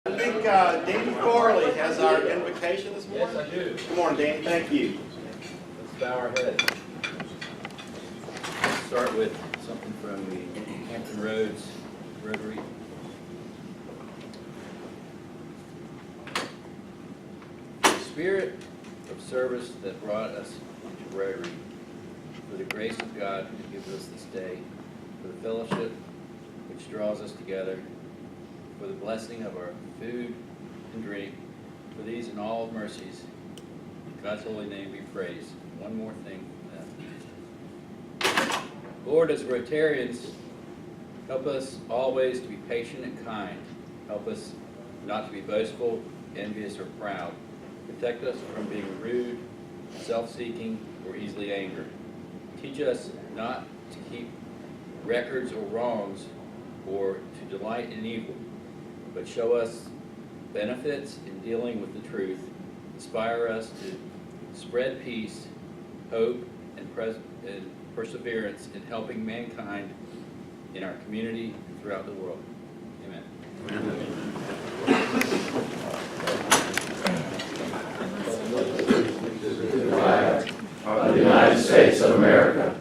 I think Danny Farley has our invocation this morning. Yes, I do. Good morning, Danny. Thank you. Let's bow our heads. Let's start with something from the Hampton Roads Rotary. The spirit of service that brought us into Rotary, for the grace of God that gives us this day, for the fellowship which draws us together, for the blessing of our food and drink, for these and all mercies, in God's holy name be praised. One more thing. Lord, as Rotarians, help us always to be patient and kind. Help us not to be boastful, envious, or proud. Protect us from being rude, self-seeking, or easily angered. Teach us not to keep records or wrongs, or to delight in evil, but show us benefits in dealing with the truth. Inspire us to spread peace, hope, and perseverance in helping mankind in our community and throughout the world. Amen. To the flag of the United States of America,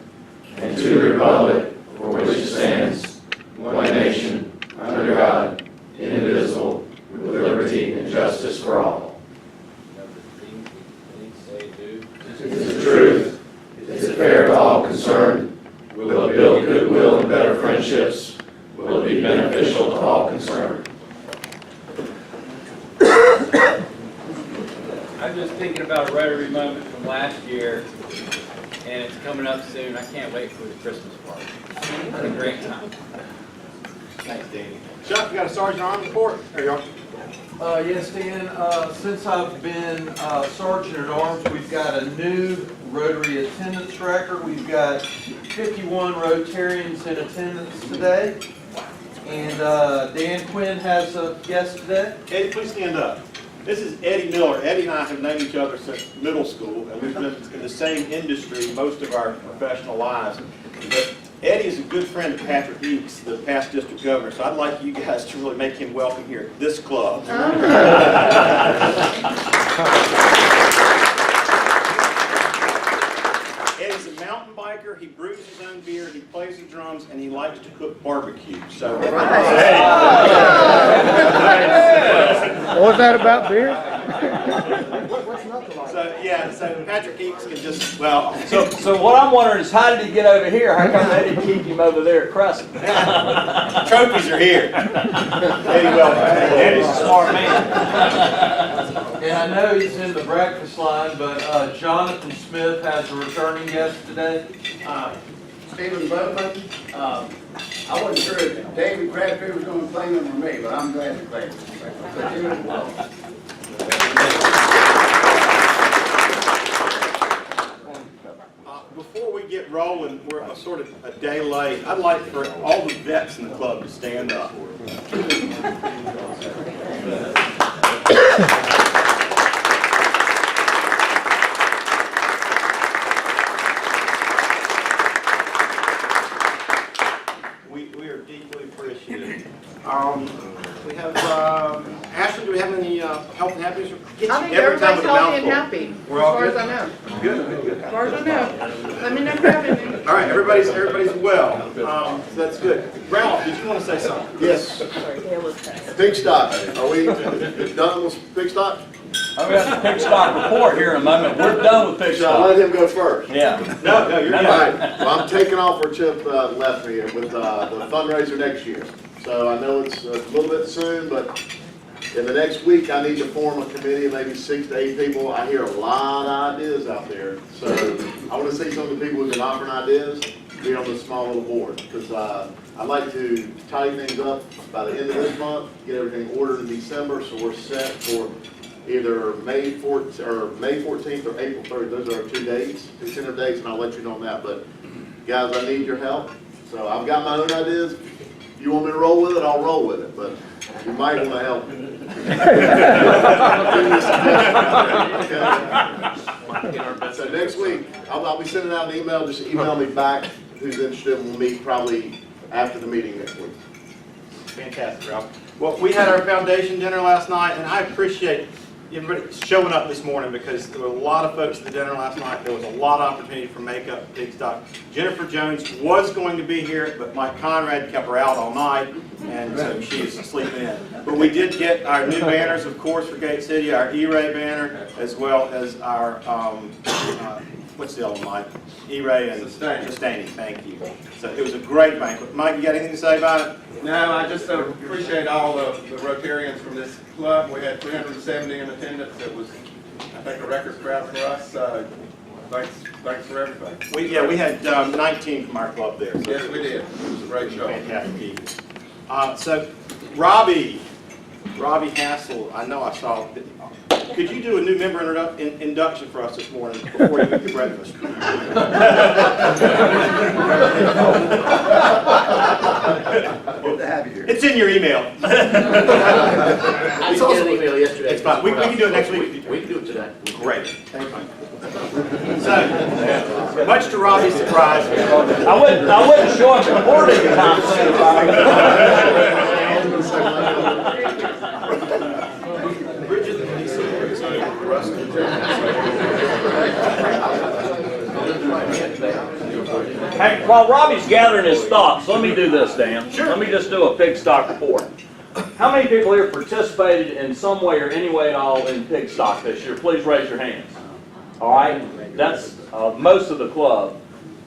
and to the republic for which it stands, one nation, under God, indivisible, with liberty and justice for all. Is the truth? Is it fair to all concerned? Will it build goodwill and better friendships? Will it be beneficial to all concerned? I'm just thinking about a Rotary moment from last year, and it's coming up soon. I can't wait for the Christmas party. What a great time. Thanks, Danny. Chuck, you got a Sergeant Arms report? There you are. Yes, Dan. Since I've been Sergeant at Arms, we've got a new Rotary attendance record. We've got 51 Rotarians in attendance today. And Dan Quinn has a guest today. Eddie, please stand up. This is Eddie Miller. Eddie and I have known each other since middle school, and we've been in the same industry most of our professional lives. But Eddie is a good friend of Patrick Eakes, the past district governor, so I'd like you guys to really make him welcome here at this club. Eddie's a mountain biker, he brews his own beer, he plays the drums, and he likes to cook barbecue. So, What was that about beer? So Patrick Eakes can just, well. So what I'm wondering is, how did he get over here? How come they didn't keep him over there at Crescent? Trophies are here. Eddie, well, Eddie's a smart man. And I know he's in the breakfast line, but Jonathan Smith has a returning guest today. Stephen Bowman. I wasn't sure if David Crabtree was going to claim him or me, but I'm glad to claim him. But you as well. Before we get rolling, we're sort of a day late. I'd like for all the vets in the club to stand up. We are deeply appreciative. We have, Ashley, do we have any health and happiness? I think everybody's healthy and happy, as We're all far good? as I know. Good. As far as I know. Let me know if you have anything. All right, everybody's well. So that's good. Ralph, did you want to say something? Yes. Pig stock. Are we done with pig stock? I'm going to have the pig stock report here in a moment. We're done with pig Shall I let stock. him go first? Yeah. No, you're All good. right. Well, I'm taking off where Chip left me with the fundraiser next year. So I know it's a little bit soon, but in the next week, I need to form a committee of maybe 6 to 8 people. I hear a lot of ideas out there. So I want to see some of the people who can offer ideas be on this small little board, because I'd like to tidy things up by the end of this month, get everything ordered in December, so we're set for either May 14th or April 3rd. Those are our 2 dates, 2 tentative dates, and I'll let you know on that. But guys, I need your help. So I've got my own ideas. If you want me to roll with it, I'll roll with it. But you might want to help me. So next week, I'll be sending out an email. Just email me back who's interested, and we'll meet probably after the meeting next week. Fantastic, Ralph. Well, we had our foundation dinner last night, and I appreciate everybody showing up this morning because there were a lot of folks at the dinner last night. There was a lot of opportunity for makeup, big stuff. Jennifer Jones was going to be here, but Mike Conrad kept her out all night, and so she is sleeping in. But we did get our new banners, of course, for Gate City, our E-Ray banner, as well as our, what's the other one, Mike? E-Ray and Sustaining, thank you. So it was a great banquet. Mike, you got anything to say about it? No, I just appreciate all the Rotarians from this club. We had 370 in attendance. It was, I think, a record crowd for us. Thanks for everything. We had 19 from our club there. So Yes, we did. It was a great show. fantastic evening. So Robbie Hassel, I know I saw. Could you do a new member induction for us this morning before you eat your breakfast? Good to have you here. It's in your email. I saw an email yesterday. It's fine. We can do it next week. We can do it today. Great. Thank you. So, much to Robbie's surprise. I wouldn't show up in court anytime soon. Hey, while Robbie's gathering his thoughts, let me do this, Dan. Sure. Let me just do a pig stock report. How many people here participated in some way or any way at all in pig stock this year? Please raise your hands. All right? That's most of the club.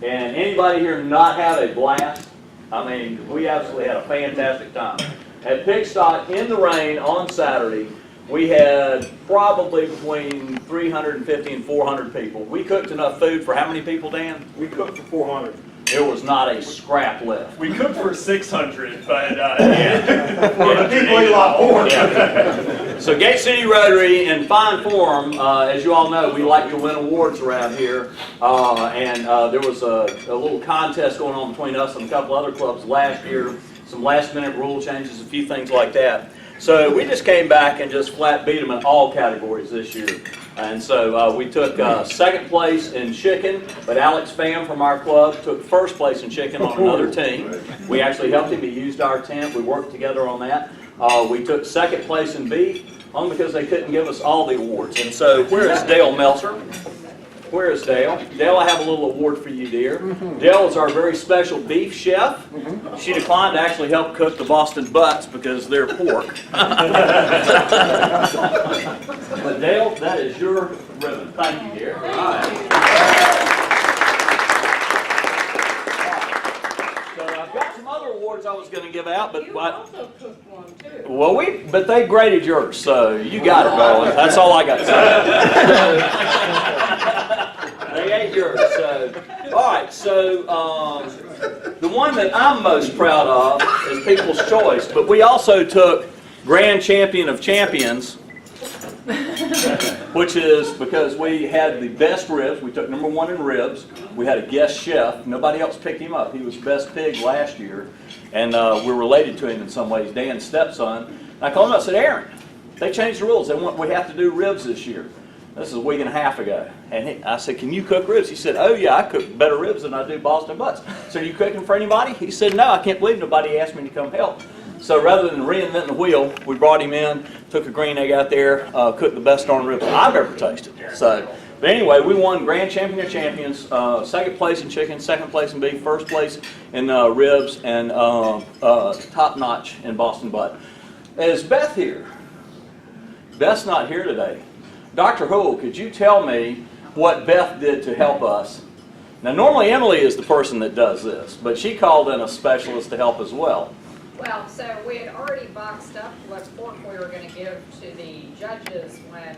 And anybody here not have a blast? I mean, we absolutely had a fantastic time. At pig stock in the rain on Saturday, we had probably between 350 and 400 people. We cooked enough food for how many people, Dan? We cooked for 400. There was not a scrap left. We cooked for 600, but yeah. People eat a lot more. Yeah. So Gate City Rotary in fine form, as you all know, we like to win awards around here. There was a little contest going on between us and a couple other clubs last year. Some last minute rule changes, a few things like that. So we just came back and just flat beat them in all categories this year. And so we took second place in chicken, but Alex Pham from our club took first place in chicken on another team. We actually helped him. He used our tent. We worked together on that. We took second place in beef, only because they couldn't give us all the awards. And so where is Dale Meltzer? Where is Dale? Dale, I have a little award for you, dear. Dale is our very special beef chef. She declined to actually help cook the Boston butts because they're pork. But Dale, that is your ribbon. Thank you, dear. All right. So I've got some other awards I was going to give out, but You also cooked one too. well, but they graded yours, so you got it, darling. That's all I got to say. They ate yours. So, all right. So the one that I'm most proud of is People's Choice, but we also took Grand Champion of Champions, which is because we had the best ribs. We took #1 in ribs. We had a guest chef. Nobody else picked him up. He was best pig last year, and we're related to him in some ways, Dan's stepson. And I called him up and said, Aaron, they changed the rules. We have to do ribs this year. This is a week and a half ago. And I said, can you cook ribs? He said, oh yeah, I cook better ribs than I do Boston butts. So are you cooking for anybody? He said, no, I can't believe nobody asked me to come help. So rather than reinventing the wheel, we brought him in, took a green egg out there, cooked the best darn ribs I've ever tasted. So, but anyway, we won Grand Champion of Champions, second place in chicken, second place in beef, first place in ribs, and top notch in Boston butt. Is Beth here? Beth's not here today. Dr. Hoole, could you tell me what Beth did to help us? Now, normally Emily is the person that does this, but she called in a specialist to help as well. Well, so we had already boxed up what pork we were going to give to the judges when,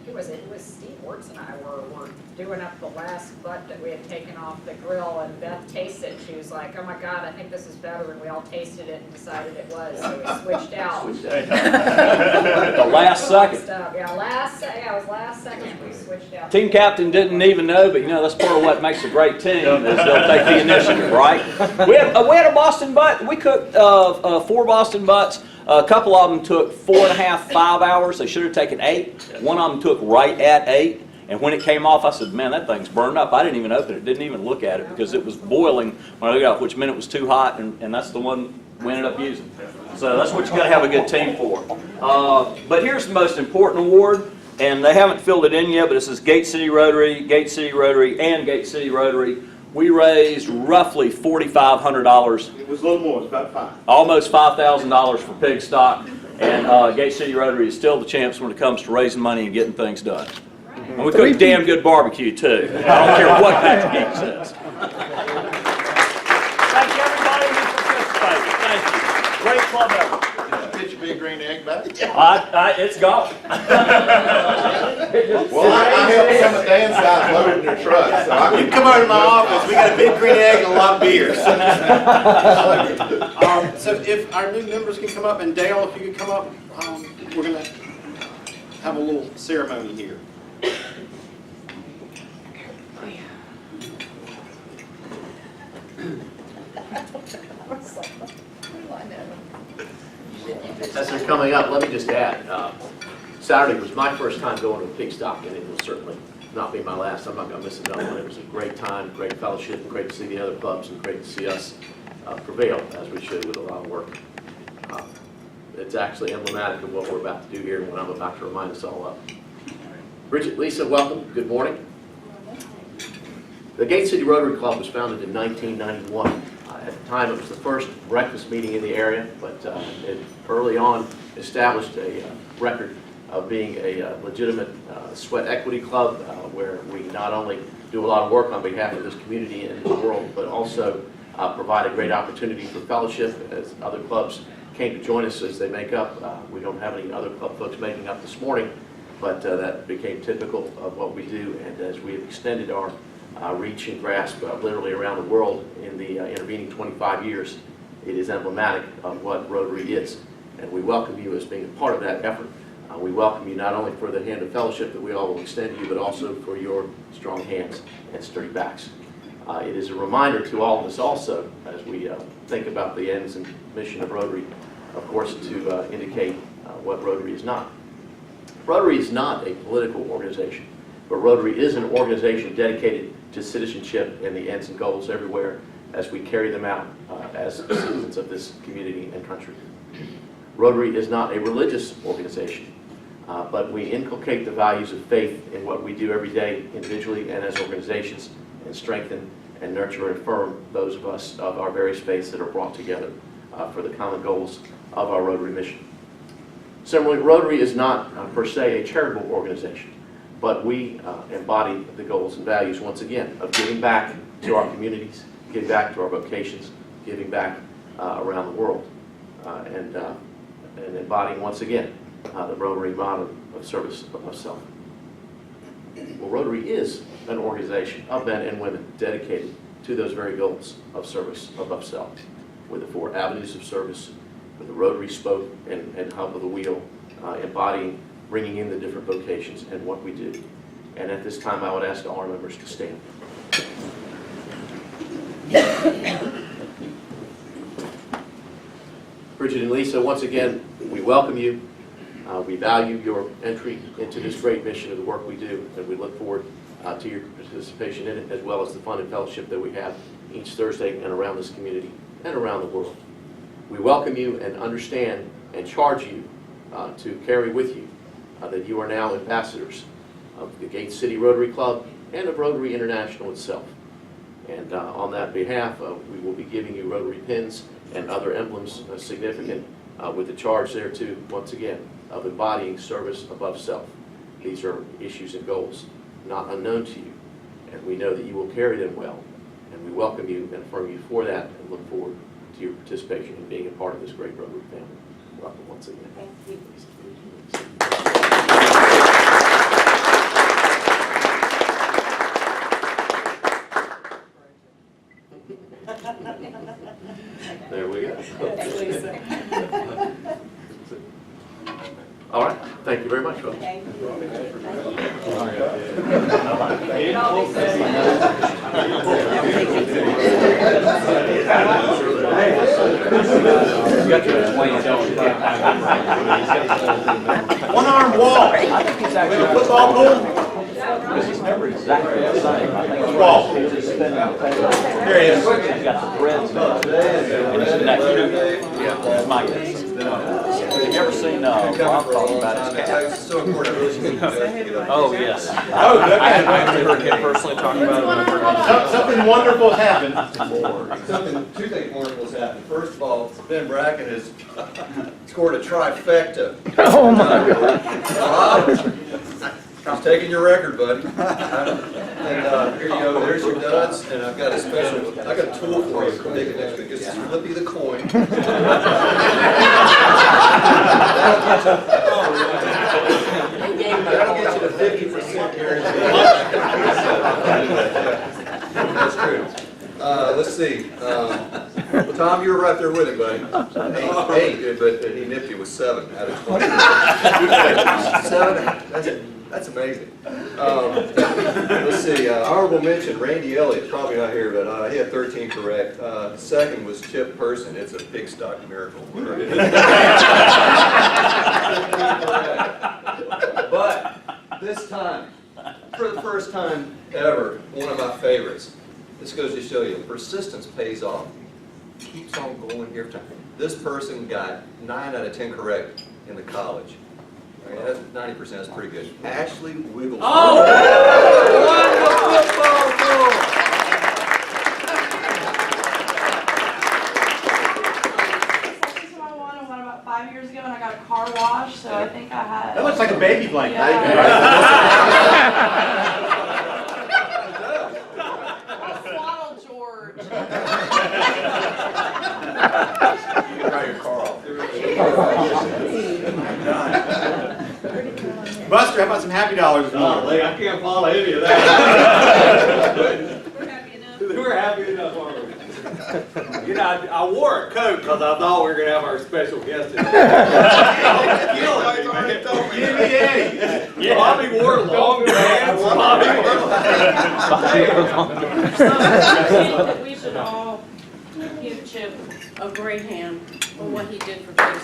who was it? It was Steve Wertz and I were doing up the last butt that we had taken off the grill, and Beth tasted it. She was like, oh my God, I think this is better, and we all tasted it and decided it was, so we switched out. The last second. Yeah, it was last second we switched out. Team captain didn't even know, but you know, that's part of what makes a great team, is they'll take the initiative, right? We had a Boston butt. We cooked 4 Boston butts. A couple of them took 4.5, 5 hours. They should have taken 8. One of them took right at 8. And when it came off, I said, man, that thing's burned up. I didn't even open it, didn't even look at it because it was boiling when I looked at it, which meant it was too hot, and that's the one we ended up using. So that's what you got to have a good team for. But here's the most important award, and they haven't filled it in yet, but it says Gate City Rotary, Gate City Rotary, and Gate City Rotary. We raised roughly $4,500, It was a little more, it was about 5. almost $5,000 for pig stock, and Gate City Rotary is still the champs when it comes to raising money and getting things done. And we cook damn good barbecue too. I don't care what that geek says. Thank you everybody who participated. Thank you. Great club effort. Get your big green egg back. It's gone. Well, I helped some of Dan's guys load in their trucks, so I You can can come over to my office, we got a big green egg and a lot of beers. So if our new members can come up, and Dale, if you could come up, we're gonna have a little ceremony here. As they're coming up, let me just add, Saturday was my first time going to a pig stock, and it will certainly not be my last. I'm not going to miss another one. It was a great time, great fellowship, and great to see the other clubs, and great to see us prevail, as we should, with a lot of work. It's actually emblematic of what we're about to do here and what I'm about to remind us all of. Bridget, Lisa, welcome. Good morning. The Gate City Rotary Club was founded in 1991. At the time, it was the first breakfast meeting in the area, but it early on established a record of being a legitimate sweat equity club where we not only do a lot of work on behalf of this community and the world, but also provide a great opportunity for fellowship as other clubs came to join us as they make up. We don't have any other club folks making up this morning, but that became typical of what we do, and as we have extended our reach and grasp literally around the world in the intervening 25 years, it is emblematic of what Rotary is. And we welcome you as being a part of that effort. We welcome you not only for the hand of fellowship that we all will extend to you, but also for your strong hands and sturdy backs. It is a reminder to all of us also, as we think about the ends and mission of Rotary, of course, to indicate what Rotary is not. Rotary is not a political organization, but Rotary is an organization dedicated to citizenship and the ends and goals everywhere as we carry them out as citizens of this community and country. Rotary is not a religious organization, but we inculcate the values of faith in what we do every day individually and as organizations, and strengthen and nurture and affirm those of us of our various faiths that are brought together for the common goals of our Rotary mission. Similarly, Rotary is not per se a charitable organization, but we embody the goals and values, once again, of giving back to our communities, giving back to our vocations, giving back around the world, and embodying, once again, the Rotary motto of service of self. Well, Rotary is an organization of men and women dedicated to those very goals of service above self, with the 4 avenues of service, with the Rotary spoke and hub of the wheel, embodying, bringing in the different vocations and what we do. And at this time, I would ask all our members to stand. Bridget and Lisa, once again, we welcome you. We value your entry into this great mission of the work we do, and we look forward to your participation in it, as well as the fun and fellowship that we have each Thursday and around this community and around the world. We welcome you and understand and charge you to carry with you that you are now ambassadors of the Gate City Rotary Club and of Rotary International itself. And on that behalf, we will be giving you Rotary pins and other emblems significant with the charge there too, once again, of embodying service above self. These are issues and goals not unknown to you, and we know that you will carry them well, and we welcome you and affirm you for that and look forward to your participation in being a part of this great Rotary family. Welcome once again. Thank you. There we go. All right. Thank you very much, folks. Thank you. One-arm wall. Football goal. because he's never exactly the same. I think Paul. he's just spinning the table. There he is. He's got the breads now. And he's connected. Yeah, Mike. Have you ever seen Bob talking about his cat? Oh, yes. I actually heard him personally talk about it. Something wonderful has happened. Two things wonderful has happened. First of all, Ben Bracken has scored a trifecta. Oh, my God. He's taking your record, buddy. And here you go, there's your duds, and I've got a tool for you for making next week. This is Flippy the Coin. That'll get you to 50% guarantee. That's true. Let's see. Well, Tom, you were right there with him, buddy. Eight, but he nipped you with 7 out of 20. 7. That's amazing. Let's see. Honorable mention: Randy Elliott, probably not here, but he had 13 correct. Second was Chip Person. It's a pig stock miracle. But this time, for the first time ever, one of my favorites. This goes to show you, persistence pays off. Keeps on going here. This person got 9 out of 10 correct in the college. I mean, that's 90%. That's pretty good. Ashley Wiggles. Oh! I won about 5 years ago, and I got a car wash, so I think I had. That looks like a baby blanket. Swaddle George. Buster, how about some happy dollars? I can't follow any of that. We're happy enough. We're happy enough, aren't we? You know, I wore a coat because I thought we were going to have our special guest today. Give me Eddie. Bobby wore long pants. Bobby I think we should all give Chip a great hand for what he did for Jason.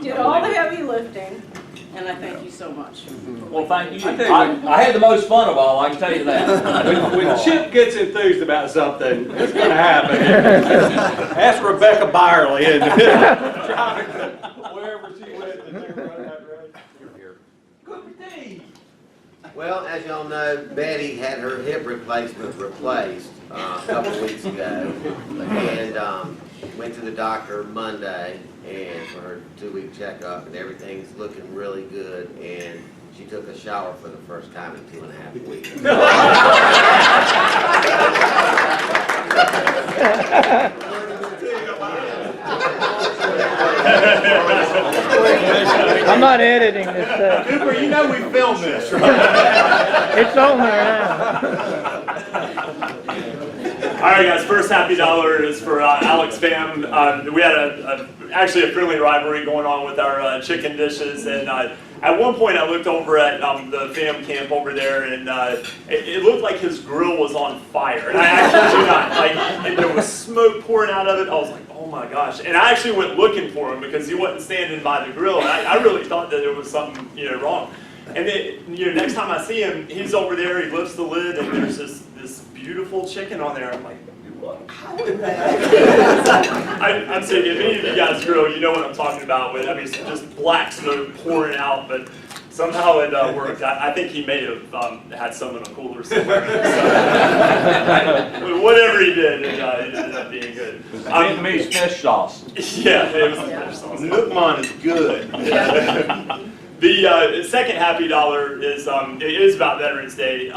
Did all the heavy lifting, and I thank you so much. Well, thank you. I had the most fun of all, I can tell you that. When Chip gets enthused about something, it's going to happen. Ask Rebecca Byerly and wherever she went. Well, as y'all know, Betty had her hip replacement replaced a couple weeks ago, and went to the doctor Monday and for her 2-week checkup, and everything's looking really good. And she took a shower for the first time in 2.5 weeks. I'm not editing this stuff. Cooper, you know we filmed this, right? It's on there now. All right, guys. First happy dollar is for Alex Pham. We had actually a friendly rivalry going on with our chicken dishes, and at one point I looked over at the Pham camp over there, and it looked like his grill was on fire. And I actually do not like. There was smoke pouring out of it. I was like, oh my gosh! And I actually went looking for him because he wasn't standing by the grill. And I really thought that there was something wrong. And then next time I see him, he's over there. He lifts the lid, and there's this beautiful chicken on there. I'm like, how did that? I'm saying, if any of you guys grill, you know what I'm talking about. With just black smoke pouring out, but somehow it worked. I think he may have had some in a cooler somewhere. So, whatever he did, it ended up being good. Vietnamese fish sauce. Yeah, it was fish sauce. Nookmon is good. The second happy dollar is it is about Veterans Day.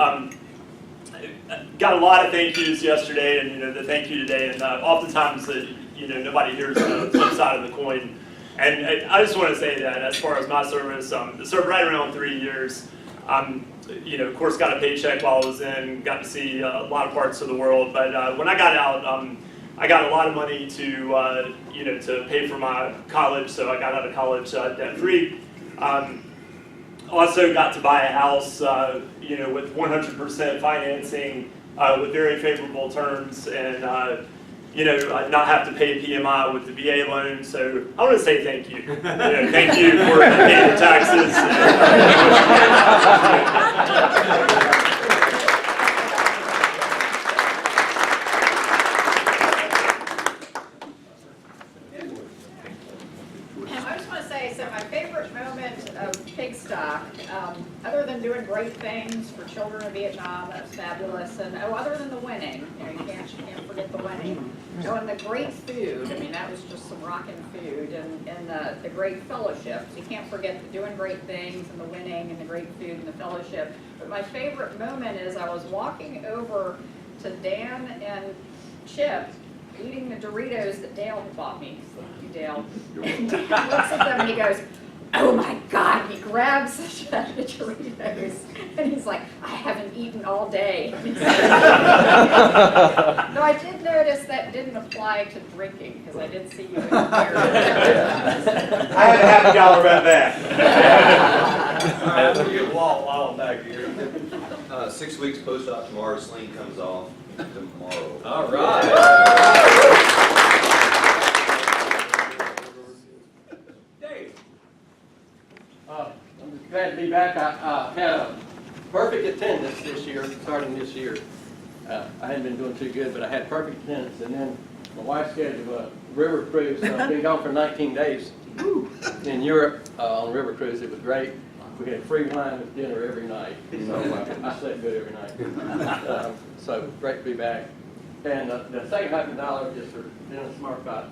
Got a lot of thank yous yesterday, and the thank you today, and oftentimes nobody hears the flip side of the coin. And I just want to say that as far as my service, served right around 3 years. Of course, got a paycheck while I was in, got to see a lot of parts of the world. But when I got out, I got a lot of money to to pay for my college, so I got out of college debt free. Also got to buy a house, with 100% financing, with very favorable terms, and not have to pay PMI with the VA loan. So I want to say thank you. Thank you for paying the taxes. I just want to say, so my favorite moment of pig stock, other than doing great things for children in Vietnam, that was fabulous, and other than the winning, you can't forget the winning. And the great food, I mean, that was just some rockin' food, and the great fellowships. You can't forget the doing great things and the winning and the great food and the fellowship. But my favorite moment is I was walking over to Dan and Chip, eating the Doritos that Dale had bought me. Thank you, Dale. And he looks at them and he goes, "Oh my God," he grabs the Doritos and he's like, "I haven't eaten all day." Though I did notice that didn't apply to drinking, because I did see you in the mirror. I had a happy dollar about that. We'll get Walt back here. 6 weeks post-op tomorrow, sling comes off tomorrow. All right. Dave. I'm just glad to be back. I had a perfect attendance this year, starting this year. I hadn't been doing too good, but I had perfect attendance. And then my wife scheduled a river cruise. So I've been gone for 19 days in Europe on a river cruise. It was great. We had free wine with dinner every night. So I slept good every night. So great to be back. And the second $100 is for Dennis Marcotte.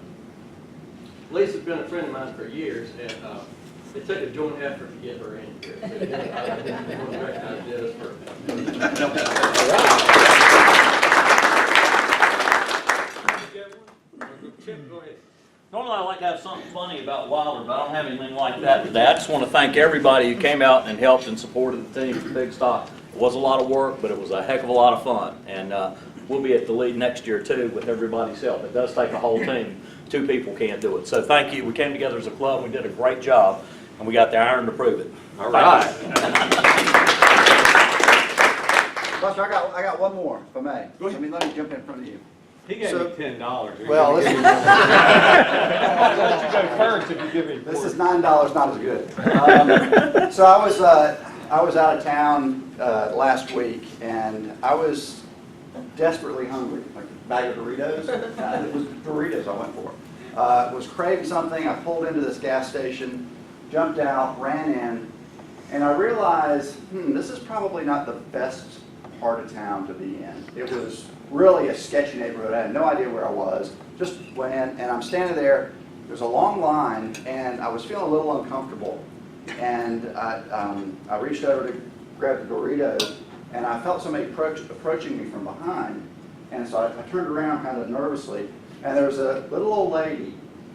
Lisa's been a friend of mine for years, and it took a joint effort to get her in here. So I want to recognize Dennis for Normally I like to have something funny about Wilder, but I don't have anything like that today. I just want to thank everybody who came out and helped and supported the team for Big Stock. It was a lot of work, but it was a heck of a lot of fun. And we'll be at the lead next year too with everybody's help. It does take a whole team. 2 people can't do it. So thank you. We came together as a club. We did a great job, and we got the iron to prove it. All right. Buster, I got one more, if I may. Let me jump in front of you. He gave me $10. Well, listen. I'll let you go first if you give me. This is $9, not as good. So I was out of town last week, and I was desperately hungry, like a bag of Doritos. It was Doritos I went for. Was craving something. I pulled into this gas station, jumped out, ran in, and I realized, this is probably not the best part of town to be in. It was really a sketchy neighborhood. I had no idea where I was. Just went in, and I'm standing there. There's a long line, and I was feeling a little uncomfortable. And I reached over to grab the Doritos, and I felt somebody approaching me from behind. And so I turned around kind of nervously, and there was a little old lady,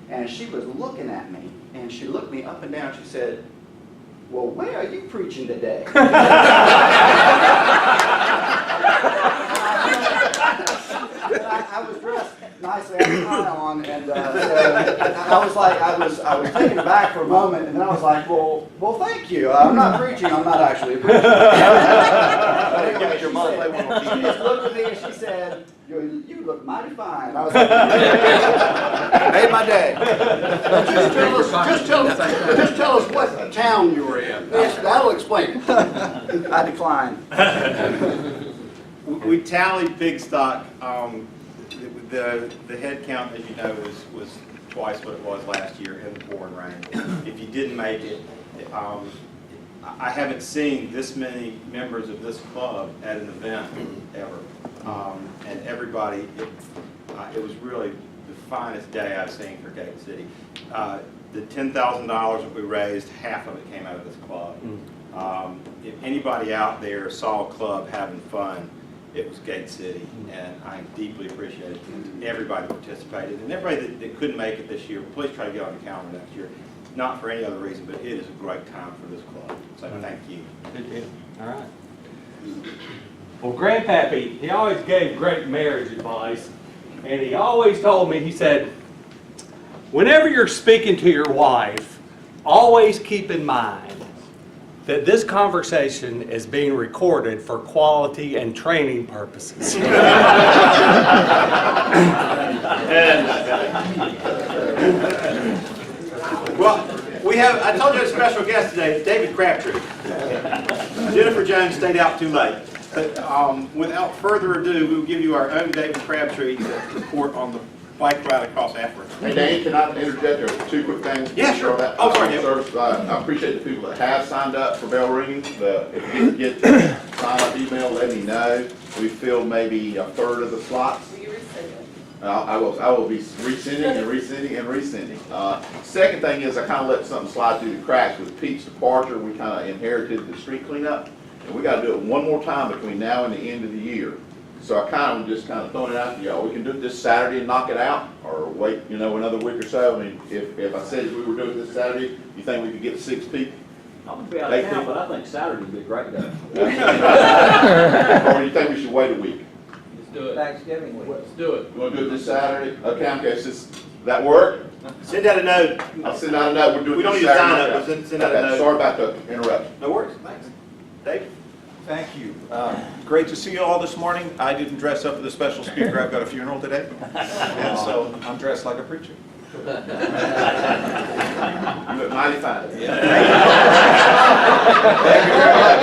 and she was looking at me, and she looked me up and down. She said, "Well, where are you preaching today?" I was dressed nicely, I had a tie on, and so I was like, I was taken aback for a moment, and then I was like, well, thank you. I'm not preaching. I'm not actually preaching. But anyway, she just looked at me and she said, "You look mighty fine." I was like, made my day. Just tell us what town you were in. That'll explain it. I declined. We tallied pig stock. The head count, as you know, was twice what it was last year in the pouring rain. If you didn't make it, I haven't seen this many members of this club at an event ever. And everybody, it was really the finest day I've seen for Gate City. The $10,000 that we raised, half of it came out of this club. If anybody out there saw a club having fun, it was Gate City, and I deeply appreciate it. Everybody participated, and everybody that couldn't make it this year, please try to get on the calendar next year. Not for any other reason, but it is a great time for this club. So thank you. Good deal. All right. Well, Grandpappy, he always gave great marriage advice, and he always told me, he said, whenever you're speaking to your wife, always keep in mind that this conversation is being recorded for quality and training purposes. Well, I told you a special guest today, David Crabtree. Jennifer Jones stayed out too late. But without further ado, we will give you our own David Crabtree to report on the bike ride across Africa. Hey, Dan, can I interject there? Two quick things. Yeah, sure. Oh, sorry, David. service. I appreciate the people that have signed up for bell ringing. If you get the sign up email, let me know. We filled maybe a third of the slots. Will you resend it? I will be resending and resending and resending. Second thing is I kind of let something slide through the cracks with Pete's departure. We kind of inherited the street cleanup, and we got to do it one more time between now and the end of the year. So I kind of just throwing it out to y'all. We can do it this Saturday and knock it out, or wait, another week or so. I mean, if I said we were doing it this Saturday, you think we could get 6 people? I'm gonna be out of town, but I think Saturday would be a great day. Or you think we should wait a week? Let's do it. Thanksgiving week. Let's do it. You want to do it this Saturday? Okay, so that work? Send out a note. I'll send out a note. We'll do it We don't this need to sign Saturday. up, but send out a Okay, note. sorry about the interruption. No worries. Thanks. Dave? Thank you. Great to see you all this morning. I didn't dress up for the special speaker. I've got a funeral today. And so I'm dressed like a preacher. You look mighty fine. Thank you very much.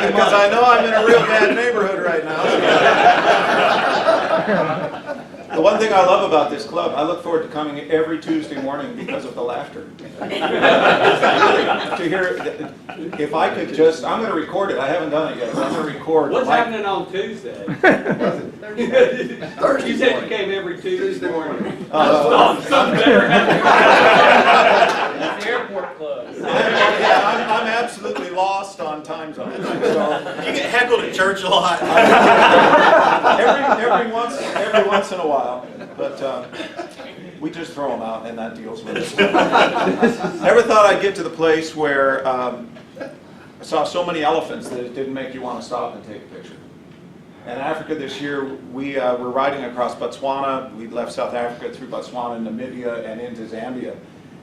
Because I know I'm in a real bad neighborhood right now. The one thing I love about this club, I look forward to coming every Tuesday morning because of the laughter. To hear, if I could just, I'm going to record it. I haven't done it yet, but I'm going to record. What's happening on Tuesday? You said you came every Tuesday morning. That's the airport club. I'm absolutely lost on time zones. So You get heckled at church a lot. every once in a while, but we just throw them out and that deals with it. Never thought I'd get to the place where I saw so many elephants that it didn't make you want to stop and take a picture. In Africa this year, we were riding across Botswana. We left South Africa through Botswana, Namibia, and into Zambia.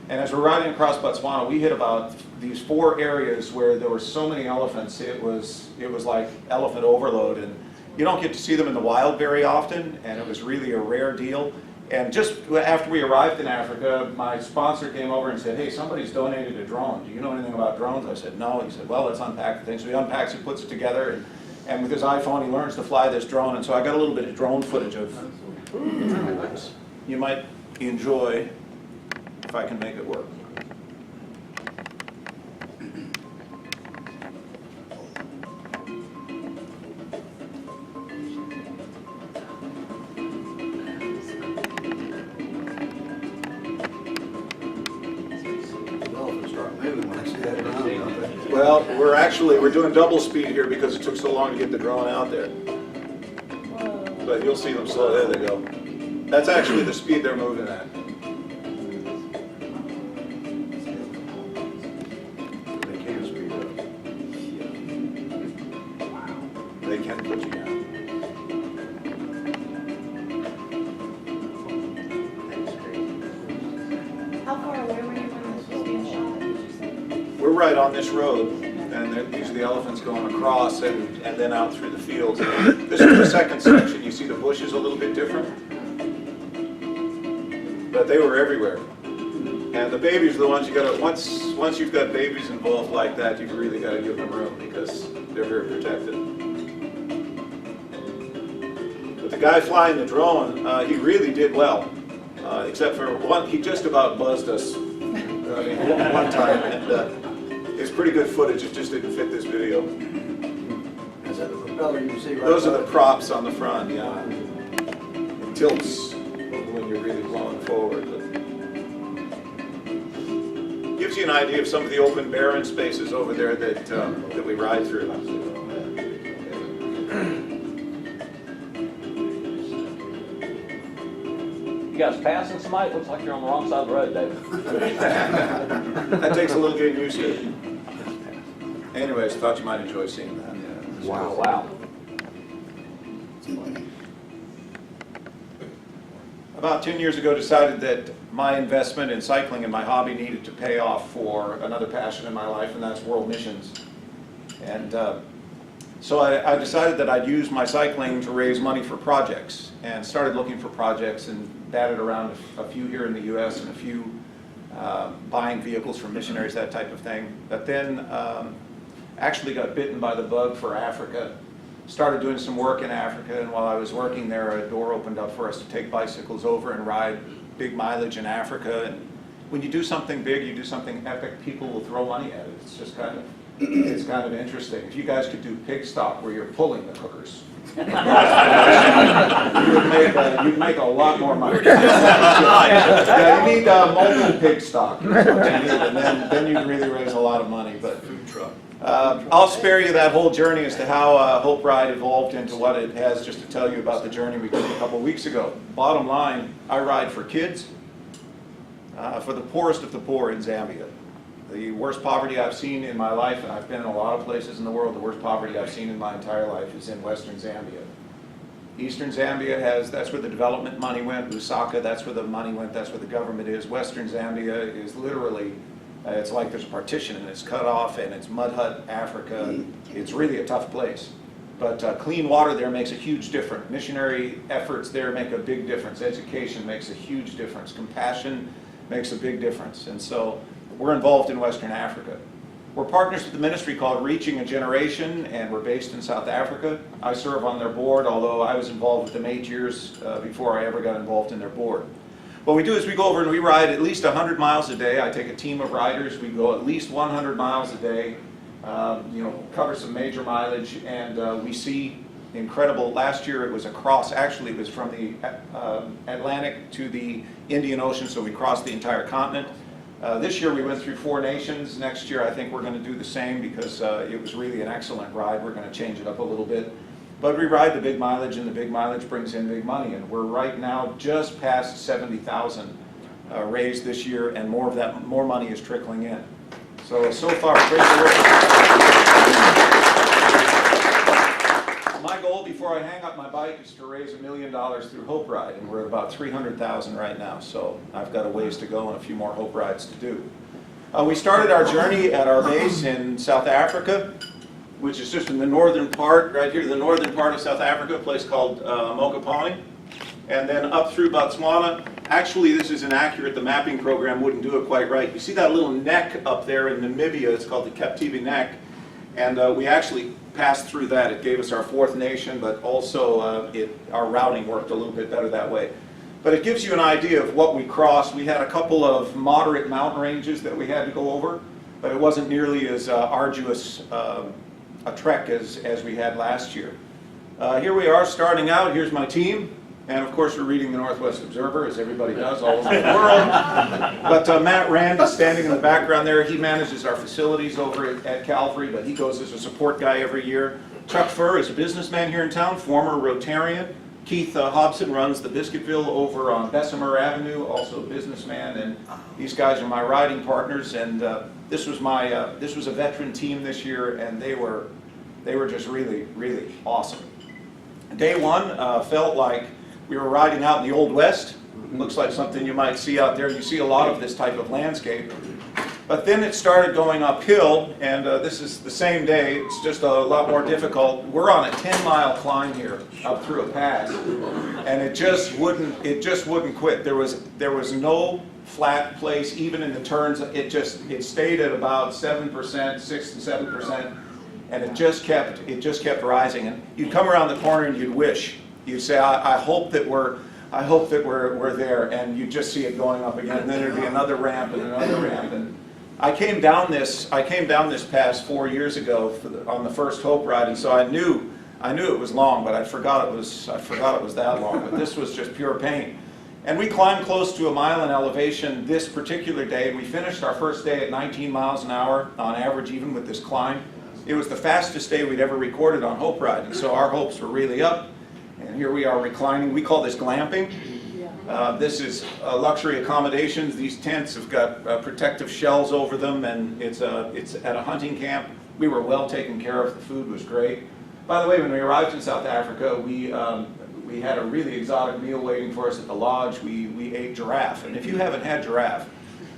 And as we're riding across Botswana, we hit about these 4 areas where there were so many elephants. It was like elephant overload, and you don't get to see them in the wild very often, and it was really a rare deal. And just after we arrived in Africa, my sponsor came over and said, "Hey, somebody's donated a drone. Do you know anything about drones?" I said, "No." He said, "Well, let's unpack the thing." So he unpacks it, puts it together, and with his iPhone, he learns to fly this drone. And so I got a little bit of drone footage of you might enjoy if I can make it work. Well, we're doing double speed here because it took so long to get the drone out there. But you'll see them slow. There they go. That's actually the speed they're moving at. They can speed up. They can put you down. How far away were you when this was being shot, did you say? We're right on this road, and these are the elephants going across and then out through the fields. This is the second section. You see the bushes a little bit different, but they were everywhere. And the babies are the ones you got to, once you've got babies involved like that, you've really got to give them room because they're very protected. But the guy flying the drone, he really did well, except for one, he just about buzzed us one time, and it's pretty good footage, it just didn't fit this video. Is that the propeller you see right Those are there? the props on the front, yeah. It tilts when you're really blowing forward. But gives you an idea of some of the open barren spaces over there that we ride through. You guys passing somebody? Looks like you're on the wrong side of the road, David. That takes a little getting used to. Anyways, thought you might enjoy seeing that. Wow. Wow. About 10 years ago, decided that my investment in cycling and my hobby needed to pay off for another passion in my life, and that's world missions. And So I decided that I'd use my cycling to raise money for projects, and started looking for projects and batted around a few here in the U.S. and a few buying vehicles from missionaries, that type of thing. But then actually got bitten by the bug for Africa. Started doing some work in Africa, and while I was working there, a door opened up for us to take bicycles over and ride big mileage in Africa. And when you do something big, you do something epic, people will throw money at it. It's just kind of interesting. If you guys could do pig stock where you're pulling the cookers, you'd make a lot more money. Yeah, you need multiple pig stock, is what you need, and then you can really raise a lot of money. But I'll spare you that whole journey as to how Hope Ride evolved into what it has, just to tell you about the journey we took a couple weeks ago. Bottom line, I ride for kids, for the poorest of the poor in Zambia. The worst poverty I've seen in my life, and I've been in a lot of places in the world, the worst poverty I've seen in my entire life is in Western Zambia. Eastern Zambia that's where the development money went. Lusaka, that's where the money went, that's where the government is. Western Zambia is literally, it's like there's a partition and it's cut off, and it's mud hut Africa. It's really a tough place. But clean water there makes a huge difference. Missionary efforts there make a big difference. Education makes a huge difference. Compassion makes a big difference. And so we're involved in Western Africa. We're partners with the ministry called Reaching a Generation, and we're based in South Africa. I serve on their board, although I was involved with them 8 years before I ever got involved in their board. What we do is we go over and we ride at least 100 miles a day. I take a team of riders. We go at least 100 miles a day, cover some major mileage, and we see incredible. Last year it was across, actually it was from the Atlantic to the Indian Ocean, so we crossed the entire continent. This year we went through 4 nations. Next year I think we're going to do the same, because it was really an excellent ride. We're going to change it up a little bit. But we ride the big mileage, and the big mileage brings in big money. And we're right now just past 70,000 raised this year, and more money is trickling in. So far, great work. My goal before I hang up my bike is to raise $1 million through Hope Ride, and we're at about 300,000 right now. So I've got a ways to go and a few more Hope Rides to do. We started our journey at our base in South Africa, which is just in the northern part, right here, the northern part of South Africa, a place called Mokopane, and then up through Botswana. Actually, this is inaccurate. The mapping program wouldn't do it quite right. You see that little neck up there in Namibia? It's called the Captivi Neck, and we actually passed through that. It gave us our 4th nation, but also our routing worked a little bit better that way. But it gives you an idea of what we crossed. We had a couple of moderate mountain ranges that we had to go over, but it wasn't nearly as arduous a trek as we had last year. Here we are starting out. Here's my team. And of course we're reading the Northwest Observer, as everybody does all over the world. But Matt Rand is standing in the background there. He manages our facilities over at Calvary, but he goes as a support guy every year. Chuck Furr is a businessman here in town, former Rotarian. Keith Hobson runs the Biscuitville over on Bessemer Avenue, also a businessman. And these guys are my riding partners. And this was a veteran team this year, and they were just really, really awesome. Day one felt like we were riding out in the Old West. Looks like something you might see out there. You see a lot of this type of landscape. But then it started going uphill, and this is the same day. It's just a lot more difficult. We're on a 10-mile climb here up through a pass, and it just wouldn't quit. There was no flat place, even in the turns. It stayed at about 7%, 6 to 7%, and it just kept rising. And you'd come around the corner and you'd say, I hope that we're there, and you just see it going up again, and then there'd be another ramp and another ramp. And I came down this past 4 years ago on the first Hope Ride, and so I knew it was long, but I forgot it was that long. But this was just pure pain. And we climbed close to 1 mile in elevation this particular day, and we finished our first day at 19 miles an hour on average, even with this climb. It was the fastest day we'd ever recorded on Hope Ride, and so our hopes were really up. And here we are reclining. We call this glamping. This is luxury accommodations. These tents have got protective shells over them, and it's at a hunting camp. We were well taken care of. The food was great. By the way, when we arrived in South Africa, we had a really exotic meal waiting for us at the lodge. We ate giraffe, and if you haven't had giraffe,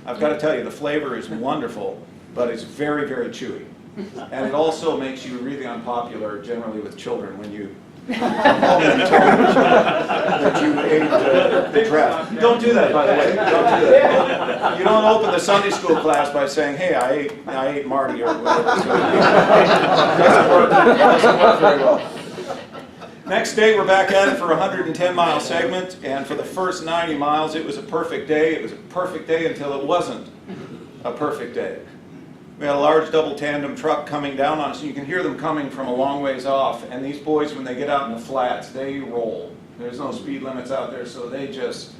I've got to tell you, the flavor is wonderful, but it's very, very chewy. And it also makes you really unpopular generally with children when you come home and tell them that you ate the draft. Don't do that, by the way. Don't do that. You don't open the Sunday school class by saying, hey, I ate Marty or whatever. So it doesn't work very well. Next day, we're back at it for a 110-mile segment, and for the first 90 miles, it was a perfect day. It was a perfect day until it wasn't a perfect day. We had a large double tandem truck coming down on us, and you can hear them coming from a long ways off, and these boys, when they get out in the flats, they roll. There's no speed limits out there, so they're just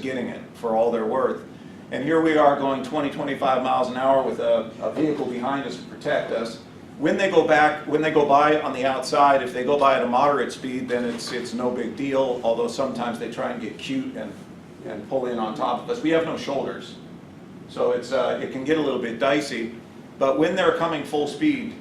getting it for all they're worth. And here we are going 20, 25 miles an hour with a vehicle behind us to protect us. When they go by on the outside, if they go by at a moderate speed, then it's no big deal, although sometimes they try and get cute and pull in on top of us. We have no shoulders, so it can get a little bit dicey. But when they're coming full speed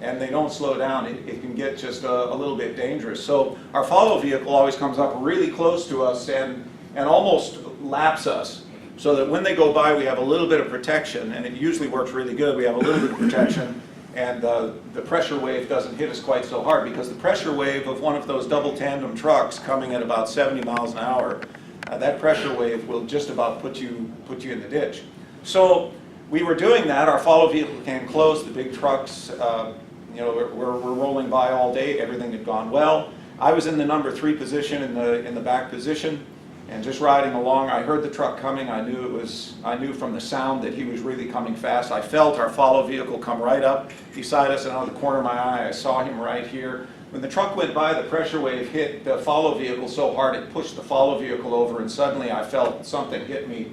and they don't slow down, it can get just a little bit dangerous. So our follow vehicle always comes up really close to us and almost laps us, so that when they go by, we have a little bit of protection, and it usually works really good. We have a little bit of protection, and the pressure wave doesn't hit us quite so hard, because the pressure wave of one of those double tandem trucks coming at about 70 miles an hour, that pressure wave will just about put you in the ditch. So we were doing that. Our follow vehicle came close. The big trucks, were rolling by all day. Everything had gone well. I was in the number 3 position in the back position, and just riding along. I heard the truck coming. I knew from the sound that he was really coming fast. I felt our follow vehicle come right up beside us, and out of the corner of my eye, I saw him right here. When the truck went by, the pressure wave hit the follow vehicle so hard it pushed the follow vehicle over, and suddenly I felt something hit me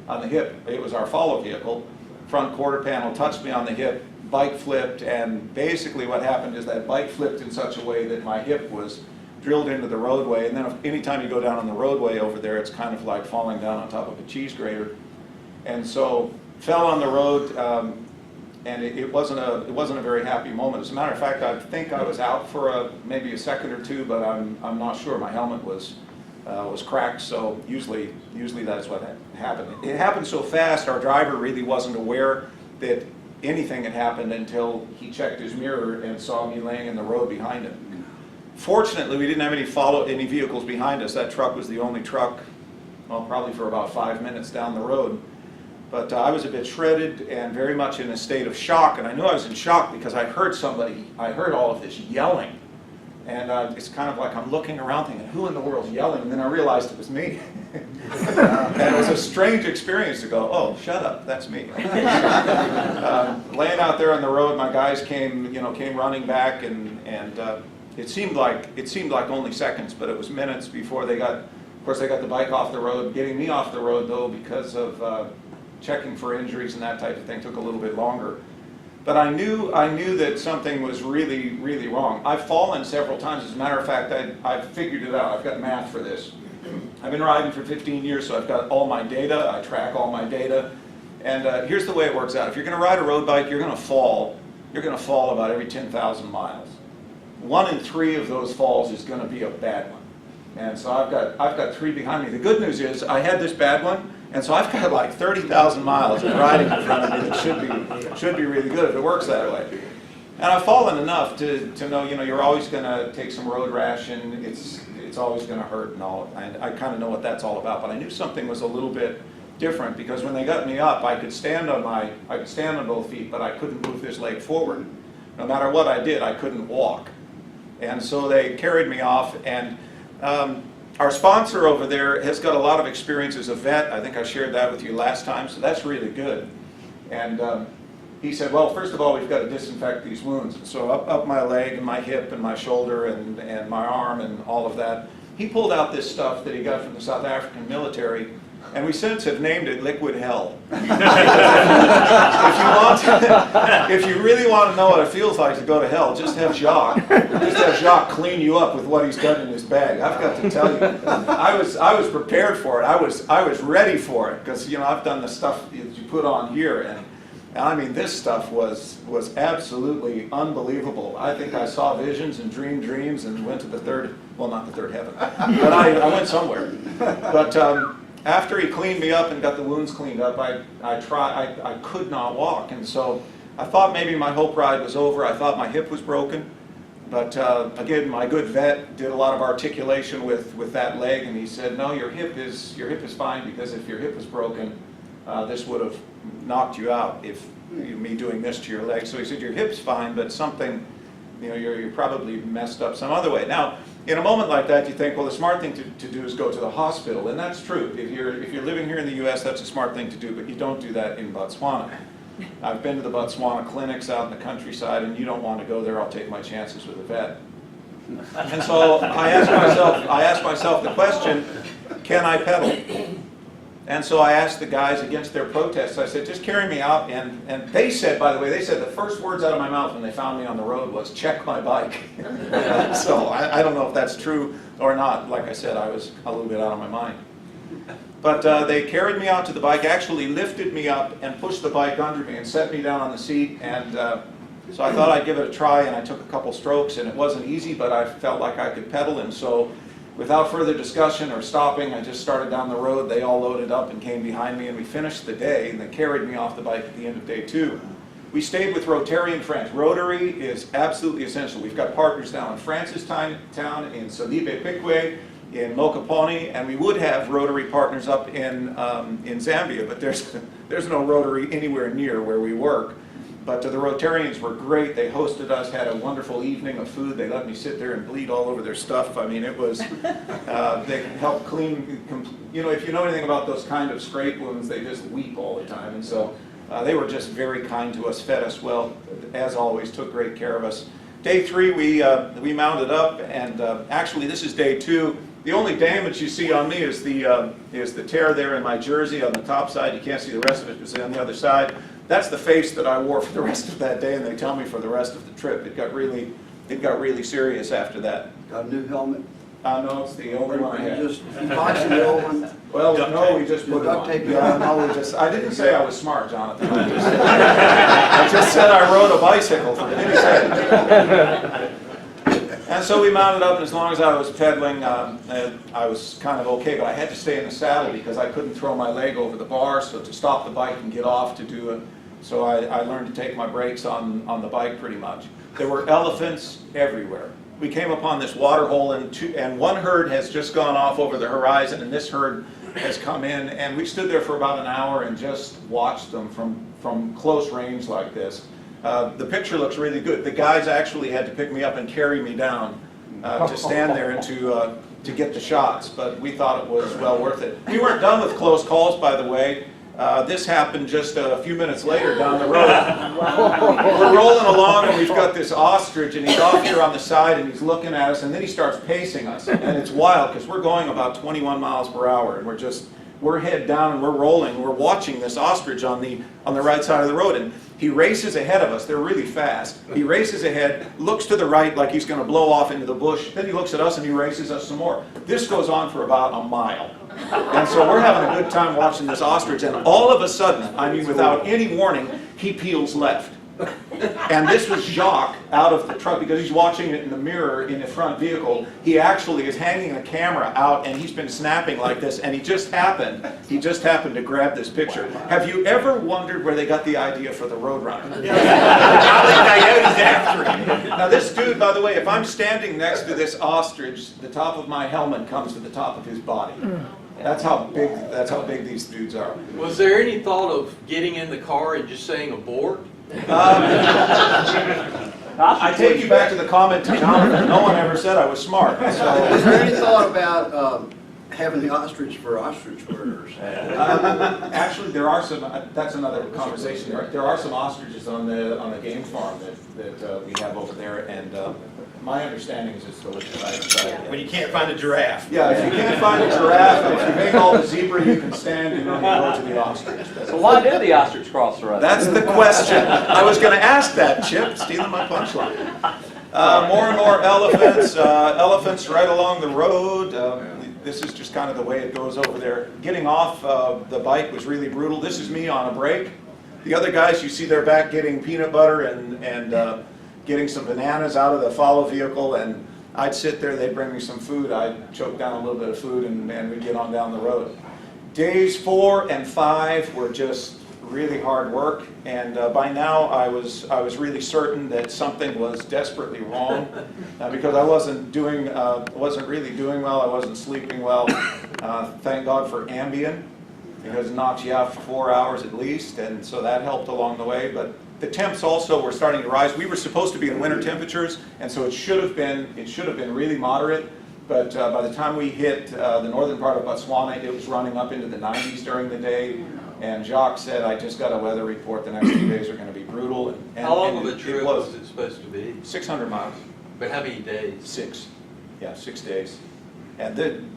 on the hip. It was our follow vehicle. Front quarter panel touched me on the hip, bike flipped, and basically what happened is that bike flipped in such a way that my hip was drilled into the roadway. And then anytime you go down on the roadway over there, it's kind of like falling down on top of a cheese grater. And so fell on the road, and it wasn't a very happy moment. As a matter of fact, I think I was out for maybe a second or two, but I'm not sure. My helmet was cracked, so usually that's what happened. It happened so fast, our driver really wasn't aware that anything had happened until he checked his mirror and saw me laying in the road behind him. Fortunately, we didn't have any vehicles behind us. That truck was the only truck, well, probably for about 5 minutes down the road. But I was a bit shredded and very much in a state of shock, and I knew I was in shock because I heard all of this yelling. And it's kind of like I'm looking around thinking, who in the world's yelling? And then I realized it was me. And it was a strange experience to go, oh, shut up, that's me. Laying out there on the road, my guys came running back, and it seemed like only seconds, but it was minutes before they got the bike off the road. Getting me off the road, though, because of checking for injuries and that type of thing, took a little bit longer. But I knew that something was really, really wrong. I've fallen several times. As a matter of fact, I've figured it out. I've got math for this. I've been riding for 15 years, so I've got all my data. I track all my data. And here's the way it works out. If you're going to ride a road bike, you're going to fall. You're going to fall about every 10,000 miles. 1 in 3 of those falls is going to be a bad one. And so I've got 3 behind me. The good news is I had this bad one, and so I've got like 30,000 miles of riding in front of me that should be really good if it works that way. And I've fallen enough to know, you're always going to take some road ration. It's always going to hurt and all. And I kind of know what that's all about. But I knew something was a little bit different, because when they got me up, I could stand on both feet, but I couldn't move this leg forward. No matter what I did, I couldn't walk. And so they carried me off, and our sponsor over there has got a lot of experience as a vet. I think I shared that with you last time, so that's really good. And he said, well, first of all, we've got to disinfect these wounds. And so up my leg and my hip and my shoulder and my arm and all of that, he pulled out this stuff that he got from the South African military, and we since have named it Liquid Hell. If you really want to know what it feels like to go to hell, just have Jacques clean you up with what he's done in his bag. I've got to tell you, I was prepared for it. I was ready for it, because I've done the stuff that you put on here, and I mean, this stuff was absolutely unbelievable. I think I saw visions and dreamed dreams and went to the third, well, not the third heaven, but I went somewhere. But after he cleaned me up and got the wounds cleaned up, I could not walk, and so I thought maybe my hope ride was over. I thought my hip was broken. But again, my good vet did a lot of articulation with that leg, and he said, no, your hip is fine, because if your hip was broken, this would have knocked you out if me doing this to your leg. So he said, your hip's fine, but something, you're probably messed up some other way. Now, in a moment like that, you think, well, the smart thing to do is go to the hospital, and that's true. If you're living here in the U.S., that's a smart thing to do, but you don't do that in Botswana. I've been to the Botswana clinics out in the countryside, and you don't want to go there. I'll take my chances with a vet. And so I asked myself the question, can I pedal? And so I asked the guys against their protests, I said, just carry me out. And they said, by the way, they said the first words out of my mouth when they found me on the road was, check my bike. So I don't know if that's true or not. Like I said, I was a little bit out of my mind. But they carried me out to the bike, actually lifted me up and pushed the bike under me and set me down on the seat. And so I thought I'd give it a try, and I took a couple strokes, and it wasn't easy, but I felt like I could pedal. And so without further discussion or stopping, I just started down the road. They all loaded up and came behind me, and we finished the day, and they carried me off the bike at the end of day 2. We stayed with Rotarian friends. Rotary is absolutely essential. We've got partners down in Francistown, in Salibe Piquet, in Mokoponi, and we would have Rotary partners up in Zambia, but there's no Rotary anywhere near where we work. But the Rotarians were great. They hosted us, had a wonderful evening of food. They let me sit there and bleed all over their stuff. I mean, it was, they helped clean, if you know anything about those kind of scrape wounds, they just weep all the time. And so they were just very kind to us, fed us well, as always, took great care of us. Day 3, we mounted up, and actually this is day 2. The only damage you see on me is the tear there in my jersey on the top side. You can't see the rest of it, because on the other side. That's the face that I wore for the rest of that day, and they tell me for the rest of the trip. It got really serious after that. Got a new helmet? No, it's the only one I had. Just boxing the old one? Well, no, we just put it on. Yeah, no, I didn't say I was smart, Jonathan. I just said I rode a bicycle for goodness sake. And so we mounted up, and as long as I was pedaling, I was kind of okay, but I had to stay in the saddle because I couldn't throw my leg over the bar, so to stop the bike and get off to do it. So I learned to take my brakes on the bike pretty much. There were elephants everywhere. We came upon this water hole, and one herd has just gone off over the horizon, and this herd has come in, and we stood there for about an hour and just watched them from close range like this. The picture looks really good. The guys actually had to pick me up and carry me down to stand there and to get the shots, but we thought it was well worth it. We weren't done with close calls, by the way. This happened just a few minutes later down the road. We're rolling along, and we've got this ostrich, and he's off here on the side, and he's looking at us, and then he starts pacing us. And it's wild, because we're going about 21 miles per hour, and we're head down, and we're rolling. We're watching this ostrich on the right side of the road, and he races ahead of us. They're really fast. He races ahead, looks to the right like he's going to blow off into the bush. Then he looks at us and he races us some more. This goes on for about a mile. And so we're having a good time watching this ostrich, and all of a sudden, I mean without any warning, he peels left. And this was Jacques out of the truck, because he's watching it in the mirror in the front vehicle. He actually is hanging the camera out, and he's been snapping like this, and he just happened to grab this picture. Have you ever wondered where they got the idea for the Roadrunner? Now this dude, by the way, if I'm standing next to this ostrich, the top of my helmet comes to the top of his body. That's how big these dudes are. Was there any thought of getting in the car and just saying abort? I take you back to the comment to Jonathan. No one ever said I was smart. So. Was there any thought about having the ostrich for ostrich murders? Actually, there are some. That's another conversation. There are some ostriches on the game farm that we have over there, and my understanding is it's delicious. When you can't find a giraffe. Yeah, if you can't find a giraffe, if you make all the zebra you can stand, and then you go to the ostrich. So why did the ostrich cross the road? That's the question. I was going to ask that, Chip, stealing my punchline. More and more elephants, elephants right along the road. This is just kind of the way it goes over there. Getting off the bike was really brutal. This is me on a break. The other guys, you see they're back getting peanut butter and getting some bananas out of the follow vehicle, and I'd sit there, they'd bring me some food, I'd choke down a little bit of food, and we'd get on down the road. Days 4 and 5 were just really hard work, and by now I was really certain that something was desperately wrong because I wasn't really doing well. I wasn't sleeping well. Thank God for Ambien, because it knocks you out for 4 hours at least, and so that helped along the way. But the temps also were starting to rise. We were supposed to be in winter temperatures, and so it should have been really moderate. But by the time we hit the northern part of Botswana, it was running up into the 90s during the day. And Jacques said, I just got a weather report, the next 2 days are going to be brutal. And How long of a trip was it supposed to be? 600 miles. But how many days? 6. Yeah, 6 days. And